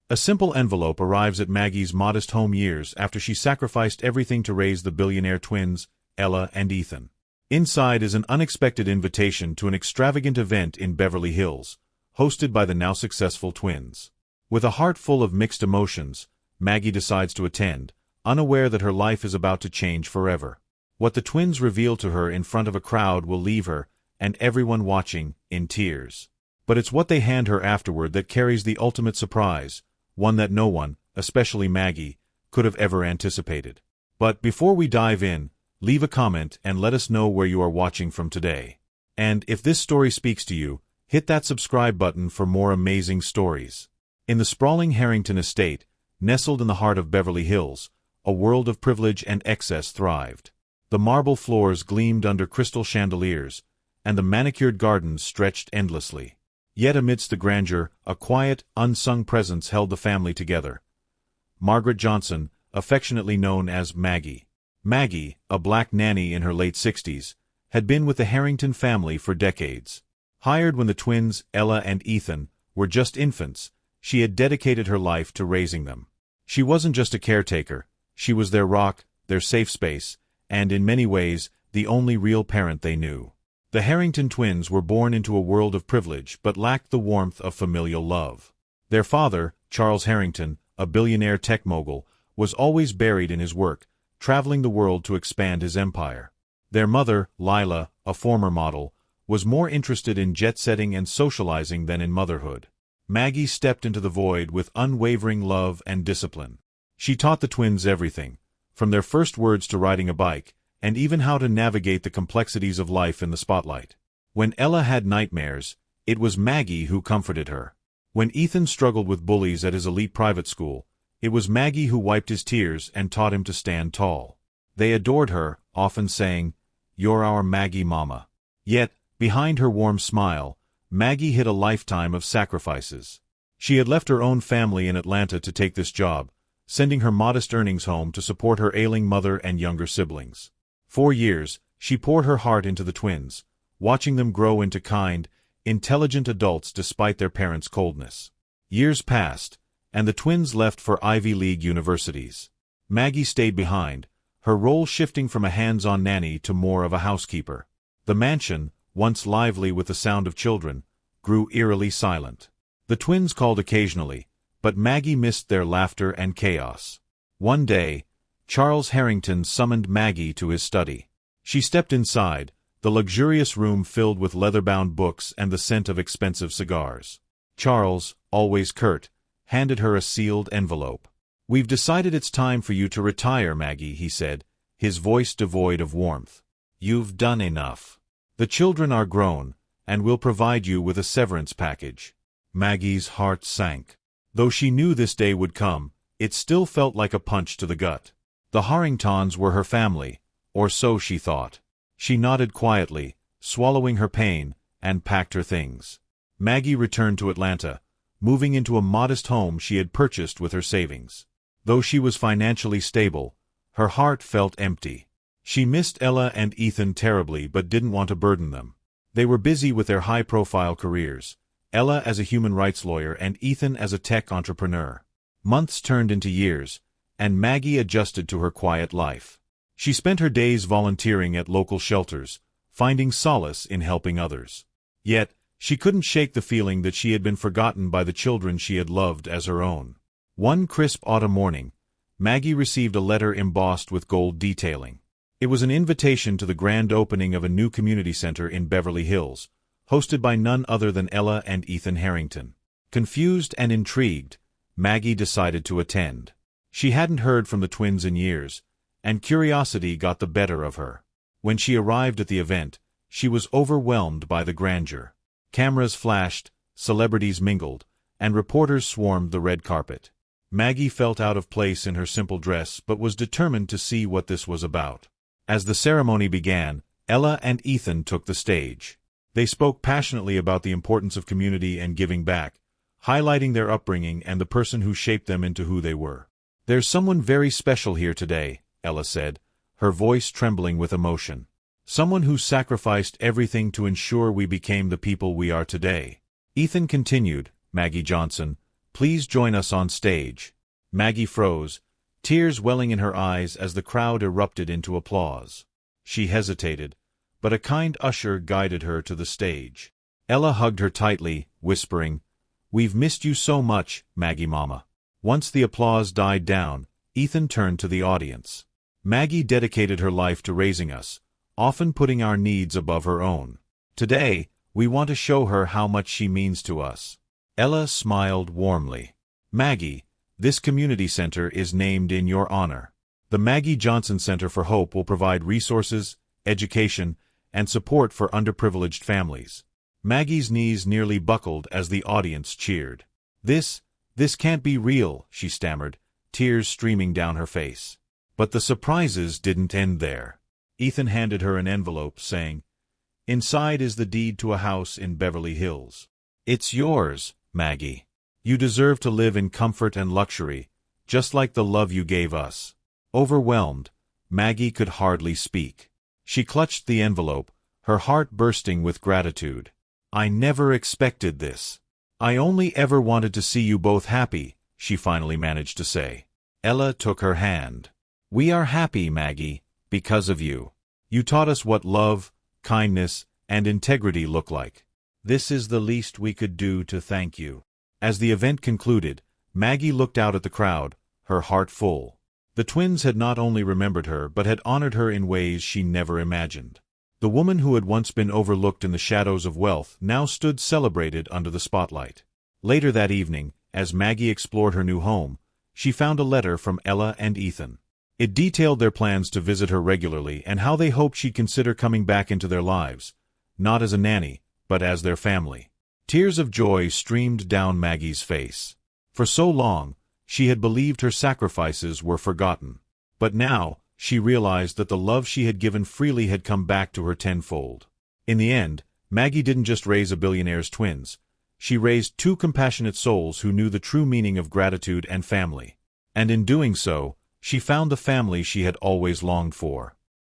A simple envelope arrives at Maggie's modest home years after she sacrificed everything to raise the billionaire twins, Ella and Ethan. Inside is an unexpected invitation to an extravagant event in Beverly Hills, hosted by the now successful twins. With a heart full of mixed emotions, Maggie decides to attend, unaware that her life is about to change forever. What the twins reveal to her in front of a crowd will leave her, and everyone watching, in tears. But it's what they hand her afterward that carries the ultimate surprise, one that no one, especially Maggie, could have ever anticipated. But before we dive in, leave a comment and let us know where you are watching from today. And if this story speaks to you, hit that subscribe button for more amazing stories. In the sprawling Harrington estate, nestled in the heart of Beverly Hills, a world of privilege and excess thrived. The marble floors gleamed under crystal chandeliers, and the manicured gardens stretched endlessly. Yet amidst the grandeur, a quiet, unsung presence held the family together. Margaret Johnson, affectionately known as Maggie. Maggie, a black nanny in her late 60s, had been with the Harrington family for decades. Hired when the twins, Ella and Ethan, were just infants, she had dedicated her life to raising them. She wasn't just a caretaker, she was their rock, their safe space, and in many ways, the only real parent they knew. The Harrington twins were born into a world of privilege but lacked the warmth of familial love. Their father, Charles Harrington, a billionaire tech mogul, was always buried in his work, traveling the world to expand his empire. Their mother, Lila, a former model, was more interested in jet-setting and socializing than in motherhood. Maggie stepped into the void with unwavering love and discipline. She taught the twins everything, from their first words to riding a bike, and even how to navigate the complexities of life in the spotlight. When Ella had nightmares, it was Maggie who comforted her. When Ethan struggled with bullies at his elite private school, it was Maggie who wiped his tears and taught him to stand tall. They adored her, often saying, "You're our Maggie Mama." Yet, behind her warm smile, Maggie hid a lifetime of sacrifices. She had left her own family in Atlanta to take this job, sending her modest earnings home to support her ailing mother and younger siblings. For years, she poured her heart into the twins, watching them grow into kind, intelligent adults despite their parents' coldness. Years passed, and the twins left for Ivy League universities. Maggie stayed behind, her role shifting from a hands-on nanny to more of a housekeeper. The mansion, once lively with the sound of children, grew eerily silent. The twins called occasionally, but Maggie missed their laughter and chaos. One day, Charles Harrington summoned Maggie to his study. She stepped inside, the luxurious room filled with leather-bound books and the scent of expensive cigars. Charles, always curt, handed her a sealed envelope. "We've decided it's time for you to retire, Maggie," he said, his voice devoid of warmth. "You've done enough. The children are grown, and we'll provide you with a severance package." Maggie's heart sank. Though she knew this day would come, it still felt like a punch to the gut. The Harringtons were her family, or so she thought. She nodded quietly, swallowing her pain, and packed her things. Maggie returned to Atlanta, moving into a modest home she had purchased with her savings. Though she was financially stable, her heart felt empty. She missed Ella and Ethan terribly but didn't want to burden them. They were busy with their high-profile careers, Ella as a human rights lawyer and Ethan as a tech entrepreneur. Months turned into years, and Maggie adjusted to her quiet life. She spent her days volunteering at local shelters, finding solace in helping others. Yet, she couldn't shake the feeling that she had been forgotten by the children she had loved as her own. One crisp autumn morning, Maggie received a letter embossed with gold detailing. It was an invitation to the grand opening of a new community center in Beverly Hills, hosted by none other than Ella and Ethan Harrington. Confused and intrigued, Maggie decided to attend. She hadn't heard from the twins in years, and curiosity got the better of her. When she arrived at the event, she was overwhelmed by the grandeur. Cameras flashed, celebrities mingled, and reporters swarmed the red carpet. Maggie felt out of place in her simple dress but was determined to see what this was about. As the ceremony began, Ella and Ethan took the stage. They spoke passionately about the importance of community and giving back, highlighting their upbringing and the person who shaped them into who they were. "There's someone very special here today," Ella said, her voice trembling with emotion. "Someone who sacrificed everything to ensure we became the people we are today." Ethan continued, Maggie Johnson, Please join us on stage." Maggie froze, tears welling in her eyes as the crowd erupted into applause. She hesitated, but a kind usher guided her to the stage. Ella hugged her tightly, whispering, "We've missed you so much, Maggie Mama." Once the applause died down, Ethan turned to the audience. "Maggie dedicated her life to raising us, often putting our needs above her own. Today, we want to show her how much she means to us." Ella smiled warmly. "Maggie, this community center is named in your honor. The Maggie Johnson Center for Hope will provide resources, education, and support for underprivileged families." Maggie's knees nearly buckled as the audience cheered. This can't be real," she stammered, tears streaming down her face. But the surprises didn't end there. Ethan handed her an envelope, saying, "Inside is the deed to a house in Beverly Hills. It's yours, Maggie. You deserve to live in comfort and luxury, just like the love you gave us." Overwhelmed, Maggie could hardly speak. She clutched the envelope, her heart bursting with gratitude. "I never expected this. I only ever wanted to see you both happy," she finally managed to say. Ella took her hand. "We are happy, Maggie, because of you. You taught us what love, kindness, and integrity look like. This is the least we could do to thank you." As the event concluded, Maggie looked out at the crowd, her heart full. The twins had not only remembered her but had honored her in ways she never imagined. The woman who had once been overlooked in the shadows of wealth now stood celebrated under the spotlight. Later that evening, as Maggie explored her new home, she found a letter from Ella and Ethan. It detailed their plans to visit her regularly and how they hoped she'd consider coming back into their lives, not as a nanny, but as their family. Tears of joy streamed down Maggie's face. For so long, she had believed her sacrifices were forgotten. But now, she realized that the love she had given freely had come back to her tenfold. In the end, Maggie didn't just raise a billionaire's twins. She raised two compassionate souls who knew the true meaning of gratitude and family. And in doing so, she found the family she had always longed for.